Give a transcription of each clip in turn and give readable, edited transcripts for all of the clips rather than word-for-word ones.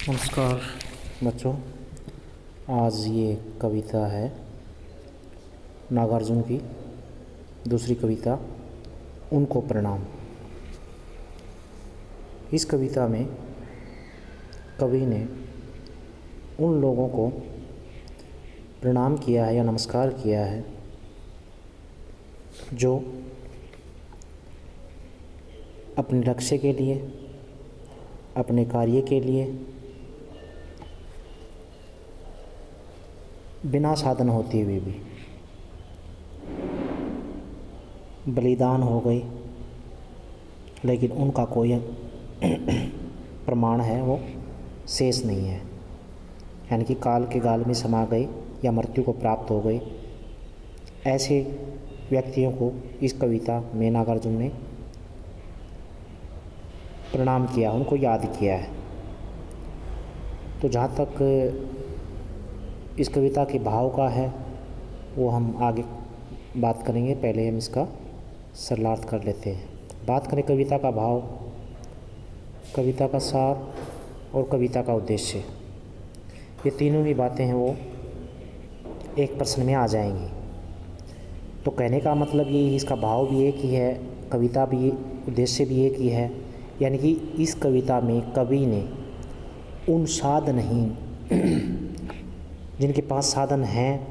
नमस्कार बच्चों। आज ये कविता है नागार्जुन की दूसरी कविता उनको प्रणाम। इस कविता में कवि ने उन लोगों को प्रणाम किया है या नमस्कार किया है जो अपने लक्ष्य के लिए, अपने कार्य के लिए बिना साधन होते हुए भी बलिदान हो गई, लेकिन उनका कोई प्रमाण है वो शेष नहीं है, यानी कि काल के गाल में समा गए या मृत्यु को प्राप्त हो गए। ऐसे व्यक्तियों को इस कविता में नागार्जुन ने प्रणाम किया, उनको याद किया है। तो जहाँ तक इस कविता के भाव का है वो हम आगे बात करेंगे। पहले हम इसका सरलार्थ कर लेते हैं। बात करें कविता का भाव, कविता का सार और कविता का उद्देश्य, ये तीनों ही बातें हैं वो एक प्रश्न में आ जाएंगी। तो कहने का मतलब ये, इसका भाव भी एक ही है, कविता भी, उद्देश्य भी एक ही है। यानी कि इस कविता में कवि ने उन साधनहीन जिनके पास साधन हैं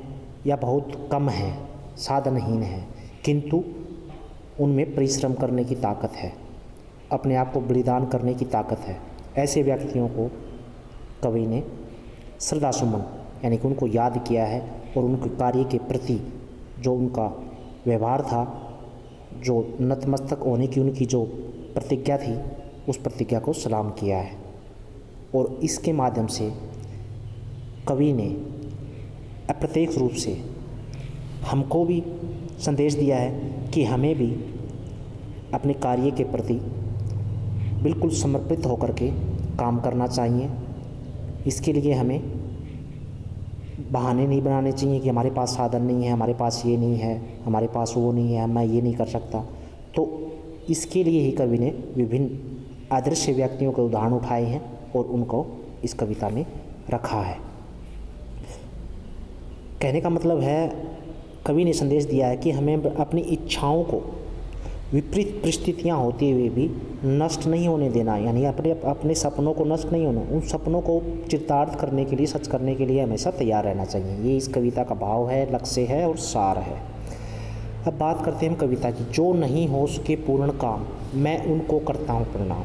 या बहुत कम हैं, साधनहीन हैं, किंतु उनमें परिश्रम करने की ताकत है, अपने आप को बलिदान करने की ताकत है, ऐसे व्यक्तियों को कवि ने श्रद्धा सुमन यानी कि उनको याद किया है और उनके कार्य के प्रति जो उनका व्यवहार था, जो नतमस्तक होने की उनकी जो प्रतिज्ञा थी, उस प्रतिज्ञा को सलाम किया है। और इसके माध्यम से कवि ने अप्रत्यक्ष रूप से हमको भी संदेश दिया है कि हमें भी अपने कार्य के प्रति बिल्कुल समर्पित होकर के काम करना चाहिए। इसके लिए हमें बहाने नहीं बनाने चाहिए कि हमारे पास साधन नहीं है, हमारे पास ये नहीं है, हमारे पास वो नहीं है, मैं ये नहीं कर सकता। तो इसके लिए ही कवि ने विभिन्न आदर्श व्यक्तियों के उदाहरण उठाए हैं और उनको इस कविता में रखा है। कहने का मतलब है, कवि ने संदेश दिया है कि हमें अपनी इच्छाओं को विपरीत परिस्थितियाँ होते हुए भी नष्ट नहीं होने देना, यानी अपने सपनों को नष्ट नहीं होना, उन सपनों को चितार्थ करने के लिए, सच करने के लिए हमेशा तैयार रहना चाहिए। ये इस कविता का भाव है, लक्ष्य है और सार है। अब बात करते हैं हम कविता की। जो नहीं हो सके पूर्ण काम, मैं उनको करता हूँ प्रणाम।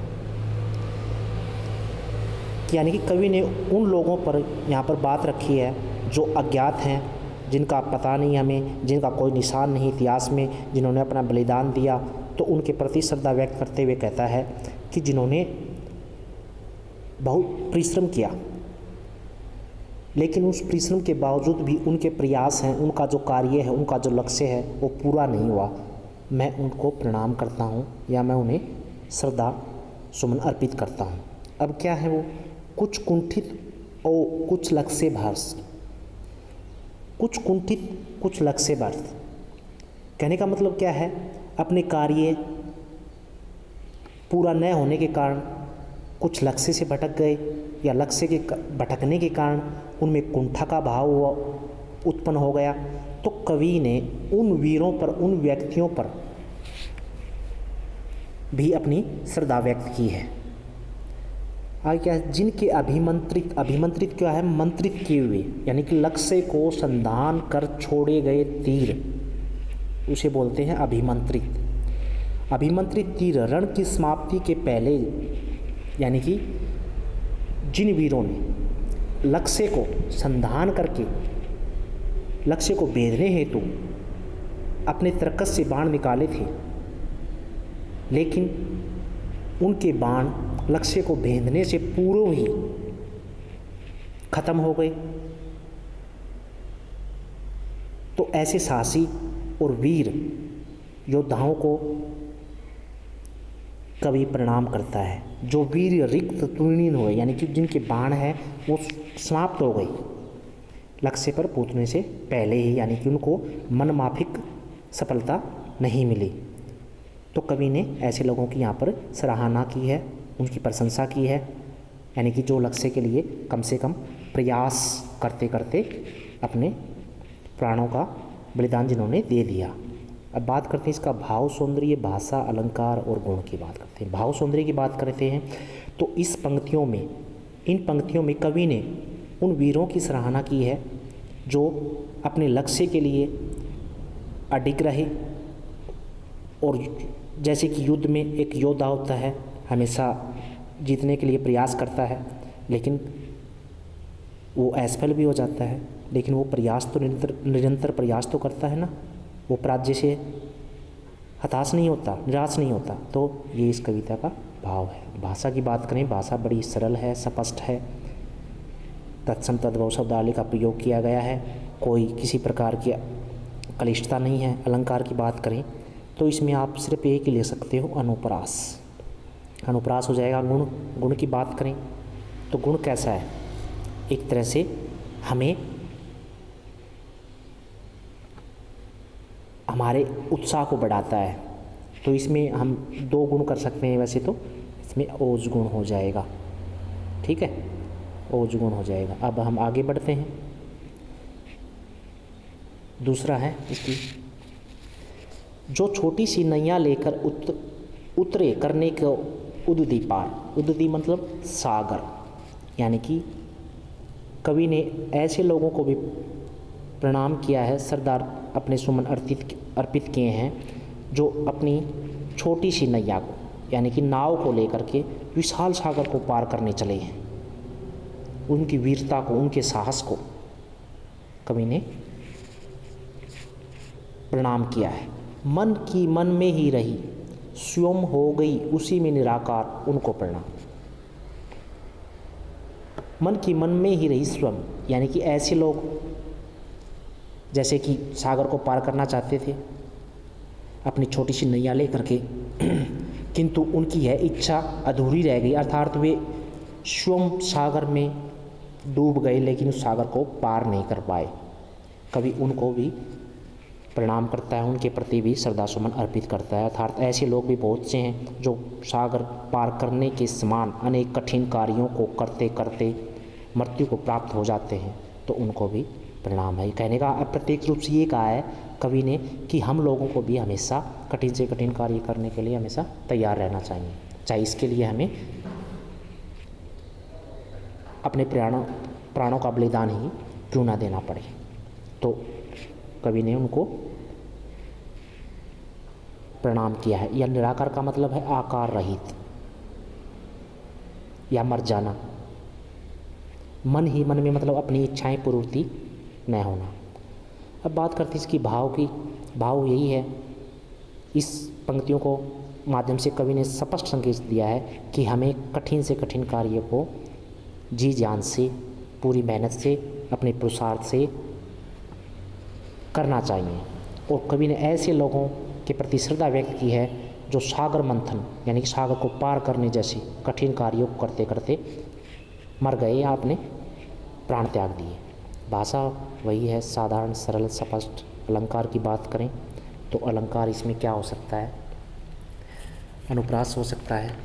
यानी कि कवि ने उन लोगों पर यहाँ पर बात रखी है जो अज्ञात हैं, जिनका पता नहीं हमें, जिनका कोई निशान नहीं इतिहास में, जिन्होंने अपना बलिदान दिया। तो उनके प्रति श्रद्धा व्यक्त करते हुए कहता है कि जिन्होंने बहुत परिश्रम किया, लेकिन उस परिश्रम के बावजूद भी उनके प्रयास हैं, उनका जो कार्य है, उनका जो लक्ष्य है वो पूरा नहीं हुआ, मैं उनको प्रणाम करता हूँ या मैं उन्हें श्रद्धा सुमन अर्पित करता हूँ। अब क्या है वो, कुछ कुंठित और कुछ लक्ष्य भ्रष्ट, कुछ कुंठित कुछ लक्ष्य भ्रष्ट। कहने का मतलब क्या है, अपने कार्य पूरा न होने के कारण कुछ लक्ष्य से भटक गए या लक्ष्य के भटकने के कारण उनमें कुंठा का भाव उत्पन्न हो गया। तो कवि ने उन वीरों पर, उन व्यक्तियों पर भी अपनी श्रद्धा व्यक्त की है। आगे क्या है, जिनके अभिमंत्रित क्या है, मंत्रित किए हुए, यानी कि लक्ष्य को संधान कर छोड़े गए तीर, उसे बोलते हैं अभिमंत्रित। अभिमंत्रित तीर रण की समाप्ति के पहले, यानी कि जिन वीरों ने लक्ष्य को संधान करके लक्ष्य को भेदने हेतु अपने तरकस से बाण निकाले थे, लेकिन उनके बाण लक्ष्य को भेदने से पूर्व ही खत्म हो गए। तो ऐसे साहसी और वीर योद्धाओं को कवि प्रणाम करता है, जो वीर रिक्त तृणीन हुए, यानी कि जिनके बाण है वो समाप्त हो गई लक्ष्य पर पहुंचने से पहले ही, यानी कि उनको मनमाफिक सफलता नहीं मिली। तो कवि ने ऐसे लोगों की यहाँ पर सराहना की है, उनकी प्रशंसा की है। यानी कि जो लक्ष्य के लिए कम से कम प्रयास करते करते अपने प्राणों का बलिदान जिन्होंने दे दिया। अब बात करते हैं इसका भाव, सौंदर्य, भाषा, अलंकार और गुण की बात करते हैं। भाव सौंदर्य की बात करते हैं तो इन पंक्तियों में कवि ने उन वीरों की सराहना की है जो अपने लक्ष्य के लिए अडिग रहे। और जैसे कि युद्ध में एक योद्धा होता है, हमेशा जीतने के लिए प्रयास करता है, लेकिन वो असफल भी हो जाता है, लेकिन वो प्रयास तो निरंतर प्रयास तो करता है ना, वो पराजय से हताश नहीं होता, निराश नहीं होता। तो ये इस कविता का भाव है। भाषा की बात करें, भाषा बड़ी सरल है, स्पष्ट है, तत्सम तद्भव शब्दावली का प्रयोग किया गया है, कोई किसी प्रकार की क्लिष्टता नहीं है। अलंकार की बात करें तो इसमें आप सिर्फ एक ही ले सकते हो, अनुप्रास। अनुप्रास हो जाएगा गुण। गुण की बात करें तो गुण कैसा है, एक तरह से हमें हमारे उत्साह को बढ़ाता है। तो इसमें हम 2 गुण कर सकते हैं, वैसे तो इसमें ओज गुण हो जाएगा, ठीक है, ओज गुण हो जाएगा। अब हम आगे बढ़ते हैं। दूसरा है इसकी, जो छोटी सी नैया लेकर उतरे करने को उद्दि पार। उद्दि मतलब सागर, यानी कि कवि ने ऐसे लोगों को भी प्रणाम किया है, सरदार अपने सुमन अर्पित किए हैं जो अपनी छोटी सी नैया को, यानी कि नाव को लेकर के विशाल सागर को पार करने चले हैं। उनकी वीरता को, उनके साहस को कवि ने प्रणाम किया है। मन की मन में ही रही, स्वयं हो गई उसी में निराकार, उनको प्रणाम। मन की मन में ही रही स्वयं, यानी कि ऐसे लोग जैसे कि सागर को पार करना चाहते थे अपनी छोटी सी नैया ले करके, किंतु उनकी यह इच्छा अधूरी रह गई, अर्थात वे स्वयं सागर में डूब गए लेकिन उस सागर को पार नहीं कर पाए। कवि उनको भी प्रणाम करता है, उनके प्रति भी श्रद्धासुमन अर्पित करता है। अर्थात ऐसे लोग भी बहुत से हैं जो सागर पार करने के समान अनेक कठिन कार्यों को करते करते मृत्यु को प्राप्त हो जाते हैं, तो उनको भी प्रणाम है। कहने का अप्रत्यक्ष रूप से ये कहा है कवि ने कि हम लोगों को भी हमेशा कठिन से कठिन कार्य करने के लिए हमेशा तैयार रहना चाहिए, चाहे इसके लिए हमें अपने प्राणों का बलिदान ही क्यों ना देना पड़े। तो कवि ने उनको प्रणाम किया है। यह निराकार का मतलब है आकार रहित या मर जाना। मन ही मन में मतलब अपनी इच्छाएं पूर्ति न होना। अब बात करते हैं इसकी भाव की। भाव यही है, इस पंक्तियों को माध्यम से कवि ने स्पष्ट संकेत दिया है कि हमें कठिन से कठिन कार्य को जी जान से, पूरी मेहनत से, अपने पुरुषार्थ से करना चाहिए। और कवि ने ऐसे लोगों के प्रति श्रद्धा व्यक्त की है जो सागर मंथन यानी कि सागर को पार करने जैसे कठिन कार्यों को करते करते मर गए या अपने प्राण त्याग दिए। भाषा वही है, साधारण, सरल, स्पष्ट। अलंकार की बात करें तो अलंकार इसमें क्या हो सकता है, अनुप्रास हो सकता है।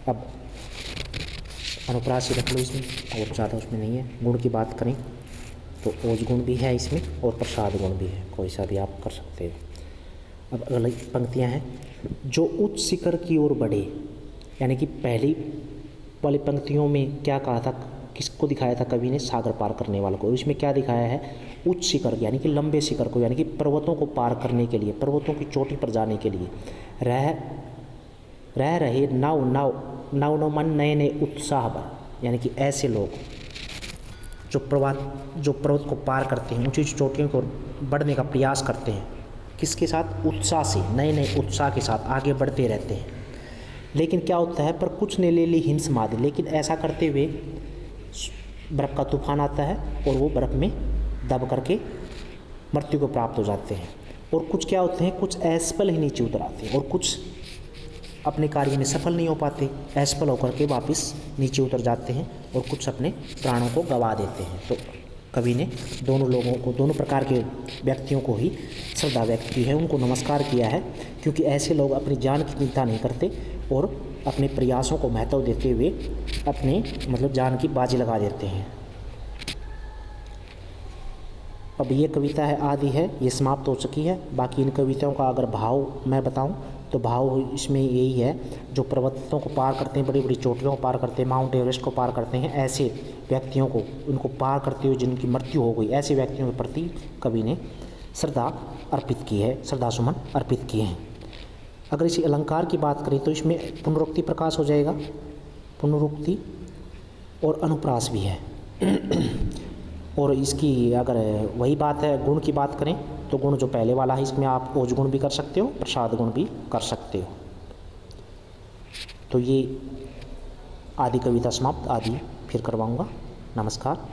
अब अनुप्रास ही रख लो इसमें, और ज़्यादा उसमें नहीं है। गुण की बात करें तो ओज गुण भी है इसमें और प्रसाद गुण भी है, कोई सा भी आप कर सकते हो। अब अगली पंक्तियां हैं, जो उच्च शिखर की ओर बढ़े, यानी कि पहली वाली पंक्तियों में क्या कहा था, किसको दिखाया था कवि ने, सागर पार करने वालों को। इसमें क्या दिखाया है, उच्च शिखर यानी कि लंबे शिखर को, यानी कि पर्वतों को पार करने के लिए, पर्वतों की चोटी पर जाने के लिए रह रहे नव मन नए नए उत्साह पर, यानी कि ऐसे लोग जो पर्वत को पार करते हैं, ऊंची चोटियों को बढ़ने का प्रयास करते हैं, किसके साथ, उत्साह से, नए नए उत्साह के साथ आगे बढ़ते रहते हैं। लेकिन क्या होता है, पर कुछ ने ले ली हिम समाधि, लेकिन ऐसा करते हुए बर्फ़ का तूफान आता है और वो बर्फ़ में दब करके मृत्यु को प्राप्त हो जाते हैं। और कुछ क्या होते हैं, कुछ असफल ही नीचे उतर आते हैं और कुछ अपने कार्य में सफल नहीं हो पाते, असफल होकर के वापस नीचे उतर जाते हैं और कुछ अपने प्राणों को गंवा देते हैं। तो कवि ने दोनों लोगों को, दोनों प्रकार के व्यक्तियों को ही श्रद्धा व्यक्त की है, उनको नमस्कार किया है, क्योंकि ऐसे लोग अपनी जान की चिंता नहीं करते और अपने प्रयासों को महत्व देते हुए अपने मतलब जान की बाजी लगा देते हैं। अब ये कविता है आदि है, ये समाप्त हो चुकी है। बाकी इन कविताओं का अगर भाव मैं बताऊं तो भाव इसमें यही है, जो पर्वतों को पार करते हैं, बड़ी बड़ी चोटियों को पार करते हैं, माउंट एवरेस्ट को पार करते हैं, ऐसे व्यक्तियों को, उनको पार करते हुए जिनकी मृत्यु हो गई, ऐसे व्यक्तियों के प्रति कवि ने श्रद्धा अर्पित की है, श्रद्धा सुमन अर्पित किए हैं। अगर इसी अलंकार की बात करें तो इसमें पुनरुक्ति प्रकाश हो जाएगा, पुनरुक्ति और अनुप्रास भी है। और इसकी अगर वही बात है, गुण की बात करें तो गुण जो पहले वाला है, इसमें आप ओज गुण भी कर सकते हो, प्रसाद गुण भी कर सकते हो। तो ये आदि कविता समाप्त, आदि फिर करवाऊंगा। नमस्कार।